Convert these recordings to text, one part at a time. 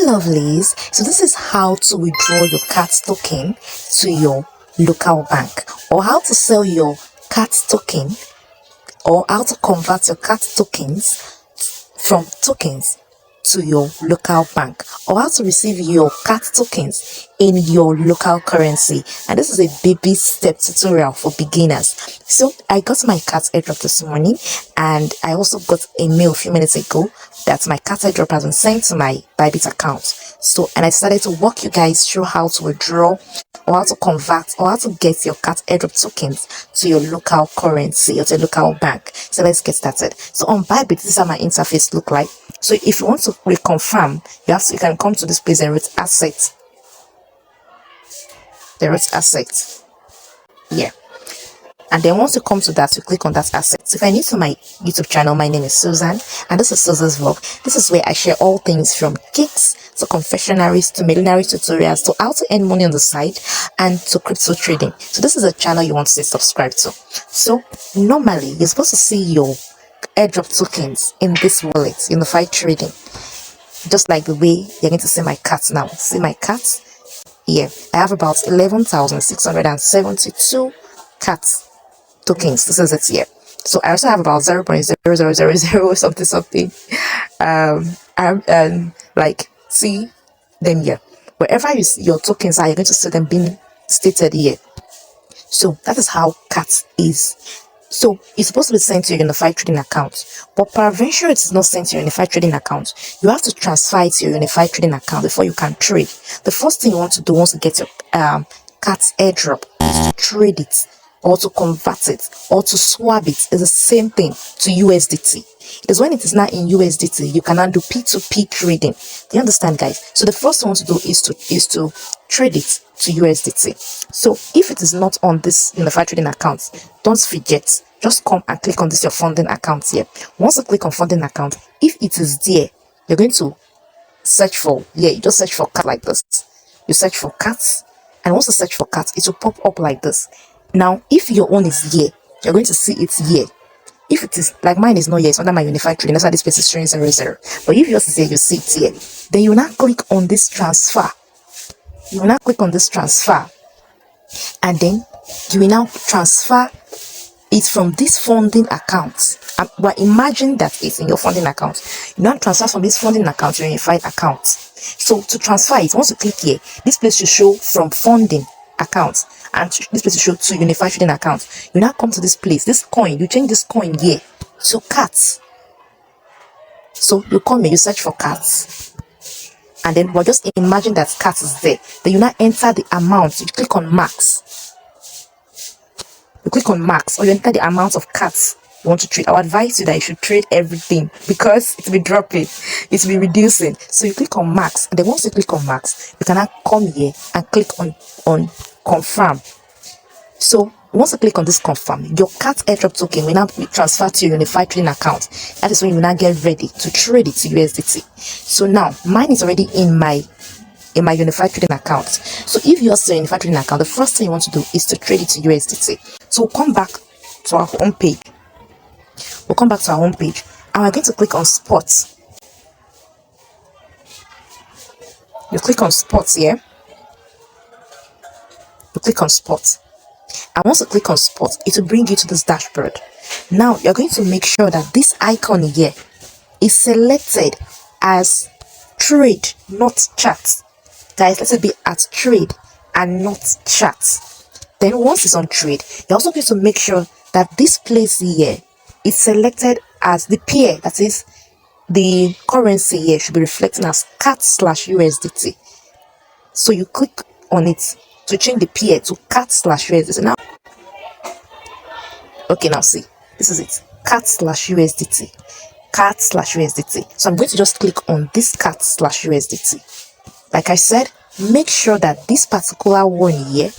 lovelies, so this is how to withdraw your Cats token to your local bank, or how to sell your Cats token, or how to convert your Cats tokens from tokens to your local bank, or how to receive your Cats tokens in your local currency. And this is a baby step tutorial for beginners. So I got my Cats airdrop this morning, and I also got a mail a few minutes ago that my Cats airdrop has been sent to my Bybit account. So, and I started to walk you guys through how to withdraw, or how to convert, or how to get your Cats airdrop tokens to your local currency or to a local bank. So let's get started. So on Bybit, this is how my interface look like. So if you want to reconfirm, you can come to this place and root assets. The root assets. Yeah. And then once you come to that, you click on that asset. So if you're new to my YouTube channel, my name is Susan, and this is Sussy's vlog. This is where I share all things from cakes to confectionaries to millinery tutorials to how to earn money on the side and to crypto trading. So this is a channel you want to subscribe to. So normally you're supposed to see your airdrop tokens in this wallet, unified trading, just like the way you're going to see my Cats now. See my Cats? Yeah, I have about 11,672 Cats tokens. This is it here. So I also have about 0.0000 something. Like, see them here. Wherever you see your tokens are, you're going to see them being stated here. So that is how Cats is. So it's supposed to be sent to your unified trading account, but peradventure it is not sent to your unified trading account. You have to transfer it to your unified trading account before you can trade. The first thing you want to do once you get your Cats airdrop is to trade it, or to convert it, or to swap it. It's the same thing to USDT. Because when it is not in USDT, you cannot do P2P trading. Do you understand, guys? So the first thing you want to do is to trade it to USDT. So if it is not on this unified trading account, don't forget, just come and click on this your funding account here. Once you click on funding account, if it is there, you're going to search for, you just search for Cats like this. You search for Cats, and once you search for Cats, it will pop up like this. Now if your own is here, you're going to see it here. If it is like mine is not here, it's under my unified trading, that's why this place is showing 00. But if yours is here, you see it here. Then you will now click on this transfer. You will now click on this transfer, and then you will now transfer it from this funding account. But imagine that it's in your funding account. You now transfer from this funding account to your unified account. So to transfer it, once you click here, this place should show from funding account, and this place should show to unified trading account. You now come to this place, this coin, you change this coin here to Cats. So you come here, you search for Cats, and then just imagine that Cats is there. Then you now enter the amount. You click on max. You click on max, or you enter the amount of Cats you want to trade. I would advise you that you should trade everything, because it will be dropping, it will be reducing. So you click on max, and then once you click on max, you can now come here and click on confirm. So once you click on this confirm, your Cats airdrop token will now be transferred to your unified trading account. That is when you will now get ready to trade it to USDT. So now mine is already in my unified trading account. So if yours is a unified trading account, the first thing you want to do is to trade it to USDT. So we'll come back to our home page. We'll come back to our home page, and we're going to click on spots. You click on spots here. You click on spots, and once you click on spots, it will bring you to this dashboard. Now you're going to make sure that this icon here is selected as trade, not chat. Guys, let it be at trade and not chat. Then once it's on trade, you're also going to make sure that this place here is selected as the pair, that is the currency here should be reflecting as Cats/USDT. So you click on it to change the pair to Cats/USDT. Now, okay, now see, this is it, Cats/USDT, Cats/USDT. So I'm going to just click on this Cats/USDT. Like I said, make sure that this particular one here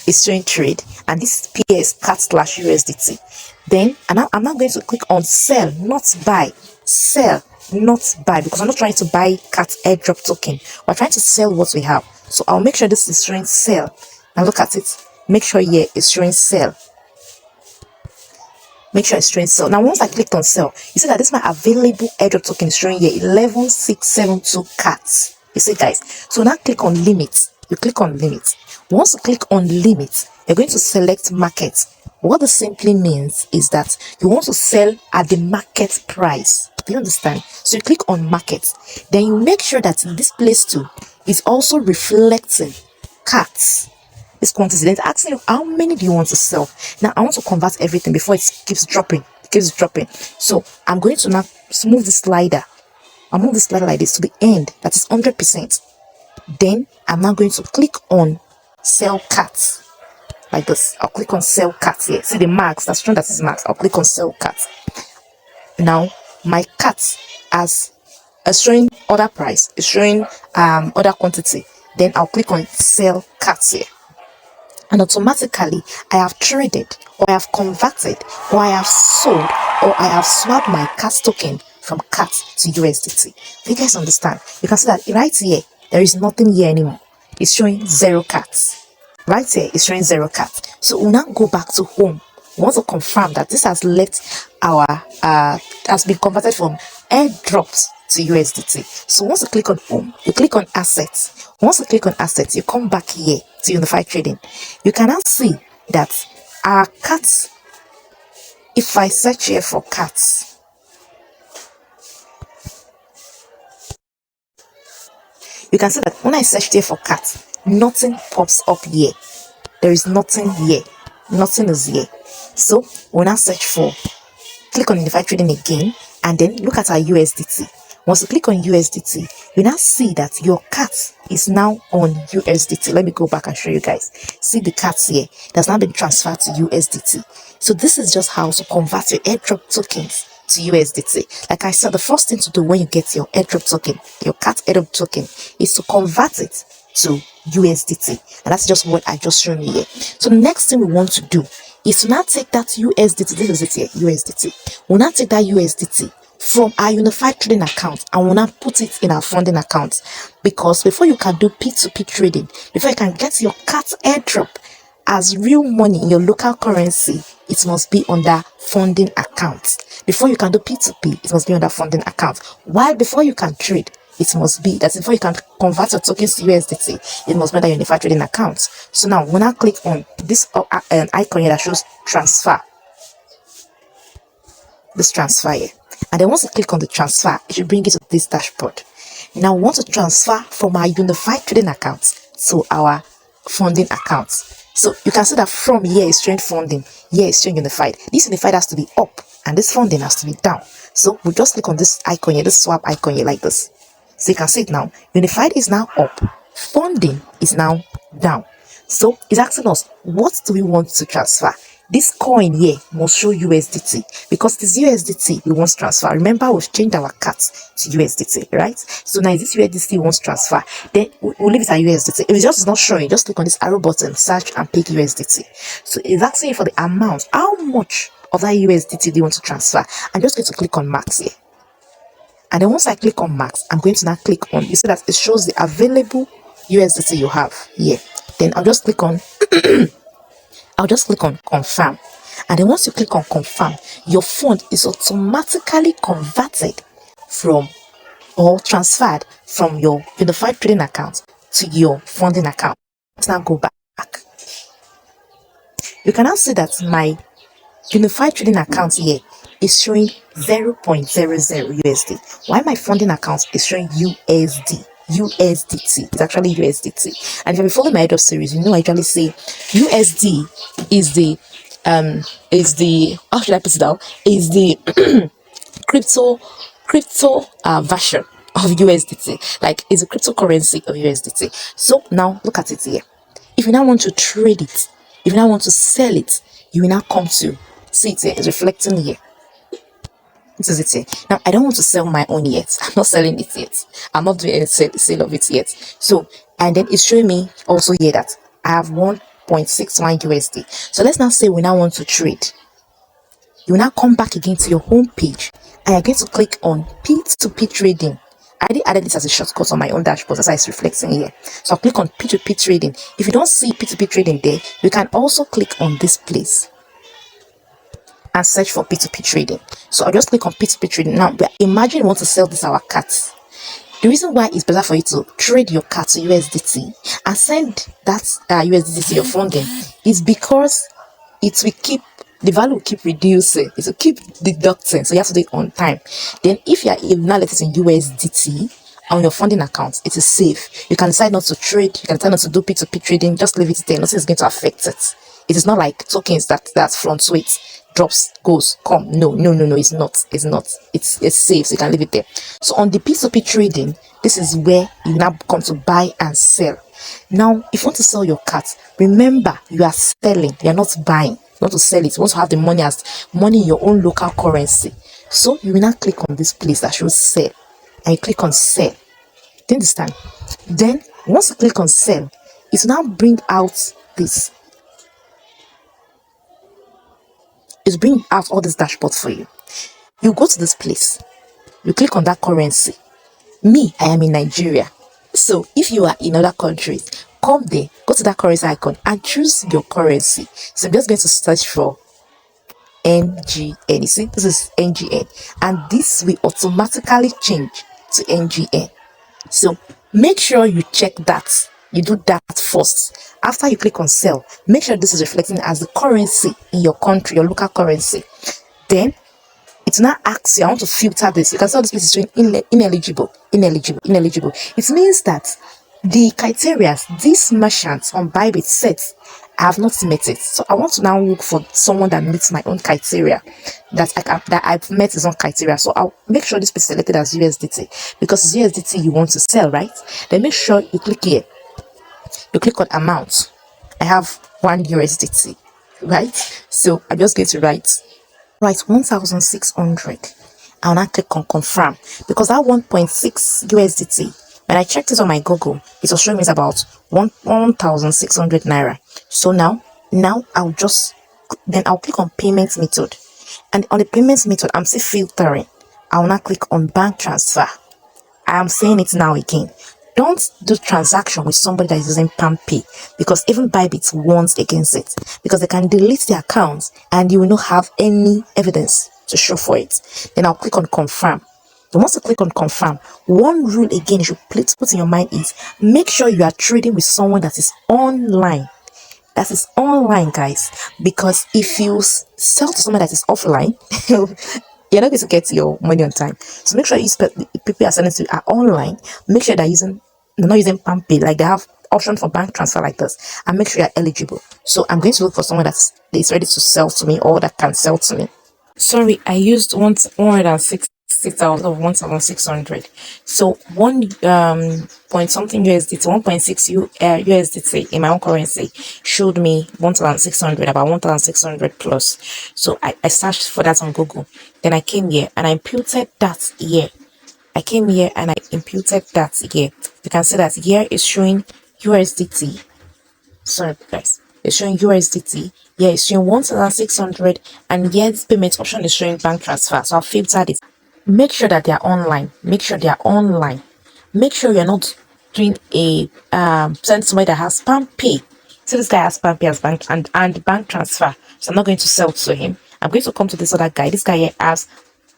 is showing trade, and this pair is Cats/USDT. Then I'm not going to click on sell, not buy. Sell, not buy, because I'm not trying to buy Cats airdrop token. We're trying to sell what we have. So I'll make sure this is showing sell. Now look at it. Make sure here it's showing sell. Make sure it's showing sell. Now once I clicked on sell, you see that this is my available airdrop token is showing here 11672 Cats. You see, guys? So now click on limits. You click on limits. Once you click on limits, you're going to select market. What this simply means is that you want to sell at the market price. Do you understand? So you click on market. Then you make sure that this place too is also reflecting cats. This quantity. Then it's asking you how many do you want to sell. Now I want to convert everything before it keeps dropping. It keeps dropping. So I'm going to now move the slider. I'll move the slider like this to the end. That is 100%. Then I'm now going to click on sell cats. Like this. I'll click on sell cats here. See the marks. That's shown that is marks. I'll click on sell cats. Now my cat as showing order price. It's showing order quantity. Then I'll click on sell cats here. And automatically I have traded, or I have converted, or I have sold, or I have swapped my Cats token from Cats to USDT. Do you guys understand? You can see that right here there is nothing here anymore. It's showing 0 Cats. Right here it's showing 0 Cats. So we'll now go back to home. We want to confirm that this has left our has been converted from airdrops to USDT. So once you click on home, you click on assets. Once you click on assets, you come back here to unified trading. You can now see that our cats, if I search here for cats, you can see that when I search here for cats, nothing pops up here. There is nothing here. Nothing is here. So we'll now search for, click on unified trading again, and then look at our USDT. Once you click on USDT, you now see that your cat is now on USDT. Let me go back and show you guys. See the cats here. That's now been transferred to USDT. So this is just how to convert your airdrop tokens to USDT. Like I said, the first thing to do when you get your airdrop token, your cat airdrop token, is to convert it to USDT. And that's just what I just shown you here. So the next thing we want to do is to now take that USDT. This is it here, USDT. We'll now take that USDT from our unified trading account and we'll now put it in our funding account, because before you can do P2P trading, before you can get your cat airdrop as real money in your local currency, it must be on the funding account. Before you can do P2P, it must be on the funding account. While before you can trade, it must be that before you can convert your tokens to USDT, it must be on the unified trading account. So now when I click on this icon here that shows transfer, this transfer here, and then once you click on the transfer, it should bring you to this dashboard. Now we want to transfer from our unified trading account to our funding account. So you can see that from here is showing funding, here is showing unified. This unified has to be up and this funding has to be down. So we just click on this icon here, this swap icon here like this. So you can see it now. Unified is now up, funding is now down. So it's asking us, what do we want to transfer? This coin here must show USDT, because this USDT we want to transfer. Remember, we've changed our cats to USDT, right? So now this USDT wants to transfer, then we'll leave it at USDT. If it just is not showing, just click on this arrow button, search and pick USDT. So it's asking for the amount, how much of that USDT do you want to transfer? I'm just going to click on max here. And then once I click on max, I'm going to now click on, you see that it shows the available USDT you have here. Then I'll just click on I'll just click on confirm. And then once you click on confirm, your fund is automatically converted from or transferred from your unified trading account to your funding account. Let's now go back. You can now see that my unified trading account here is showing 0.00 USD, while my funding account is showing USDT. It's actually USDT. And if you follow my airdrop series, you know I usually say USD is the how should I put it out, is the crypto version of USDT. Like, it's a cryptocurrency of USDT. So now look at it here. If you now want to trade it, if you now want to sell it, you will now come to see it here. It's reflecting here. This is it here. Now I don't want to sell my own yet. I'm not selling it yet. I'm not doing any sale of it yet. So, and then it's showing me also here that I have 1.61 USD. So let's now say we now want to trade. You will now come back again to your home page and you're going to click on P2P trading. I already added this as a shortcut on my own dashboard. That's why it's reflecting here. So I'll click on P2P trading. If you don't see P2P trading there, you can also click on this place and search for P2P trading. So I'll just click on P2P trading. Now imagine we want to sell this our cats. The reason why it's better for you to trade your cat to USDT and send that USDT to your funding is because it will keep the value will keep reducing, it will keep deducting, so you have to do it on time. Then if you are now let it in USDT on your funding account, it is safe. You can decide not to trade, you can decide not to do P2P trading, just leave it there. Nothing is going to affect it. It is not like tokens that fluctuate, drops, goes, come. No, it's not. It's safe, so you can leave it there. So on the P2P trading, this is where you now come to buy and sell. Now, if you want to sell your cat, remember you are selling, you're not buying. You want to sell it, you want to have the money as money in your own local currency. So you will now click on this place that shows sell, and you click on sell. Do you understand? Then once you click on sell, it will now bring out this. It's bring out all this dashboard for you. You go to this place, you click on that currency. Me, I am in Nigeria. So if you are in other countries, come there, go to that currency icon and choose your currency. So I'm just going to search for NGN. You see, this is NGN, and this will automatically change to NGN. So make sure you check that. You do that first. After you click on sell, make sure this is reflecting as the currency in your country, your local currency. Then it now asks you, I want to filter this. You can see all this place is showing ineligible. It means that the criteria these merchants on Bybit set, I have not met it. So I want to now look for someone that meets my own criteria, that I've met his own criteria. So I'll make sure this is selected as USDT, because it's USDT you want to sell, right? Then make sure you click here. You click on amount. I have 1 USDT, right? So I'm just going to write 1,600. I'll now click on confirm, because that 1.6 USDT, when I checked it on my Google, it was showing me it's about 1,600 naira. So now I'll click on payment method, and on the payment method I'm still filtering. I'll now click on bank transfer. I'm saying it now again. Don't do transaction with somebody that is using PalmPay, because even Bybit warns against it, because they can delete the accounts and you will not have any evidence to show for it. Then I'll click on confirm. Then once you click on confirm, one rule again you should put in your mind is make sure you are trading with someone that is online. That is online, guys, because if you sell to someone that is offline, you're not going to get your money on time. So make sure the people are selling to are online. Make sure they're not using PalmPay, like they have option for bank transfer like this, and make sure you're eligible. So I'm going to look for someone that is ready to sell to me, or that can sell to me. Sorry, I used 160,000 of 1,600. So 1 point something USDT, 1.6 USDT in my own currency showed me 1,600, about 1,600 plus. So I searched for that on Google. Then I came here and I imputed that here. You can see that here is showing USDT. Sorry guys, it's showing USDT. Here it's showing 1,600, and here this payment option is showing bank transfer. So I'll filter this. Make sure that they are online. Make sure you're not doing a send somebody that has PalmPay. So this guy has PalmPay as bank and bank transfer. So I'm not going to sell to him. I'm going to come to this other guy. This guy here has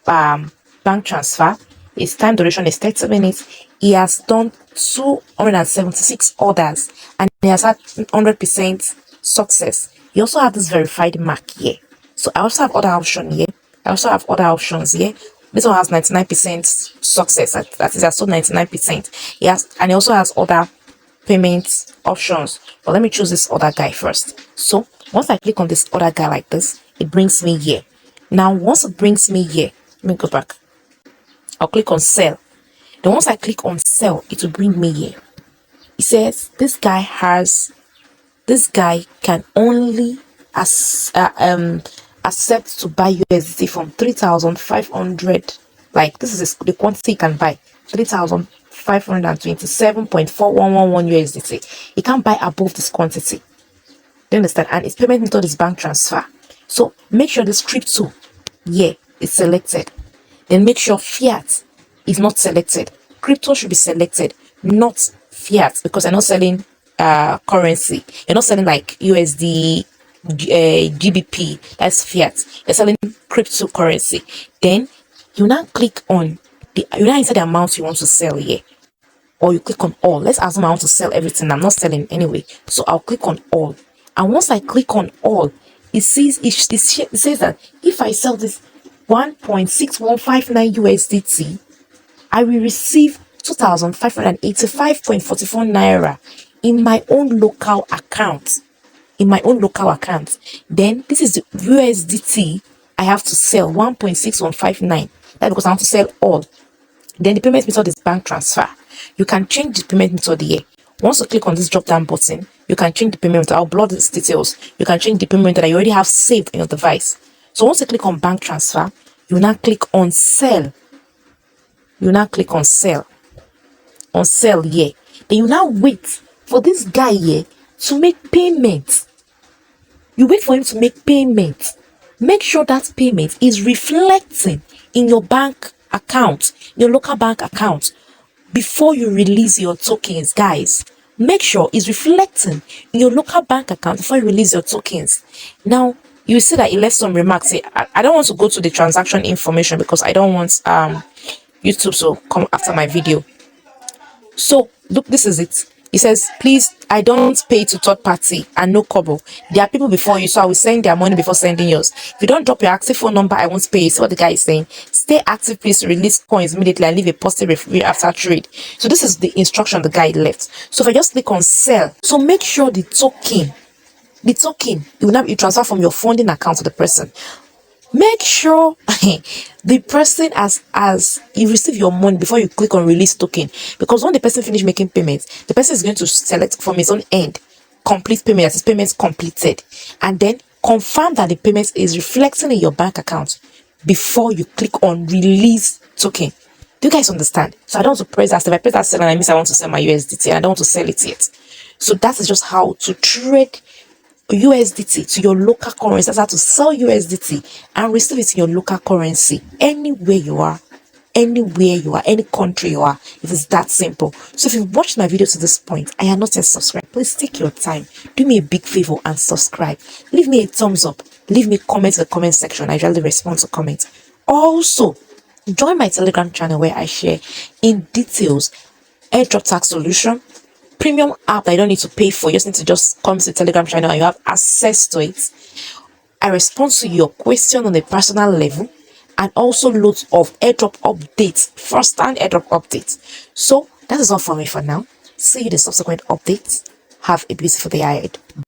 bank transfer. His time duration is 30 minutes. He has done 276 orders, and he has had 100% success. He also has this verified mark here. So I also have other options here. This one has 99% success. That is also 99%. He also has other payment options. But let me choose this other guy first. So once I click on this other guy like this, it brings me here. Now once it brings me here, let me go back. I'll click on sell. Then once I click on sell, it will bring me here. It says this guy can only accept to buy USDT from 3,500. Like this is the quantity he can buy, 3,527.4111 USDT. He can't buy above this quantity. Do you understand? And its payment method is bank transfer. So make sure this crypto here is selected. Then make sure fiat is not selected. Crypto should be selected, not fiat, because you're not selling currency. You're not selling like USD, GBP. That's fiat. You're selling cryptocurrency. Then you now click on you now enter the amount you want to sell here. or you click on all. Let's assume I want to sell everything. I'm not selling anyway, so I'll click on all. And once I click on all, it says that if I sell this 1.6159 USDT, I will receive 2,585.44 naira in my own local account. Then this is the USDT I have to sell, 1.6159. That's because I want to sell all. Then the payment method is bank transfer. You can change the payment method here. Once you click on this drop down button, you can change the payment method. I'll blur these details. You can change the payment method that you already have saved in your device. So once you click on bank transfer, you now click on sell. On sell here. Then you now wait for this guy here to make payment. You wait for him to make payment. Make sure that payment is reflecting in your bank account, your local bank account, before you release your tokens, guys. Make sure it's reflecting in your local bank account before you release your tokens. Now you see that it left some remarks. I don't want to go to the transaction information because I don't want YouTube to come after my video. So look, this is it. It says, please, I don't pay to third party and no kobo. There are people before you, so I will send their money before sending yours. If you don't drop your active phone number, I won't pay. See what the guy is saying. Stay active, please, to release coins immediately and leave a positive review after trade. So this is the instruction the guy left. So if I just click on sell, so make sure the token, it will now be transferred from your funding account to the person. Make sure the person as you receive your money before you click on release token, because when the person finish making payments, the person is going to select from his own end complete payment as his payments completed, and then confirm that the payment is reflecting in your bank account before you click on release token. Do you guys understand? So I don't want to press that. If I press that sell and I miss, I want to sell my USDT and I don't want to sell it yet. So that is just how to trade USDT to your local currency. That's how to sell USDT and receive it in your local currency anywhere you are, any country you are. It is that simple. So if you've watched my video to this point and you're not yet subscribed, please take your time, do me a big favor and subscribe. Leave me a thumbs up, leave me comments in the comment section. I usually respond to comments. Also, join my Telegram channel where I share in details airdrop tax solution, premium app that you don't need to pay for. You just need to come to the Telegram channel and you have access to it. I respond to your question on a personal level, and also loads of airdrop updates, first-hand airdrop updates. So that is all for me for now. See you in the subsequent updates. Have a beautiful day ahead.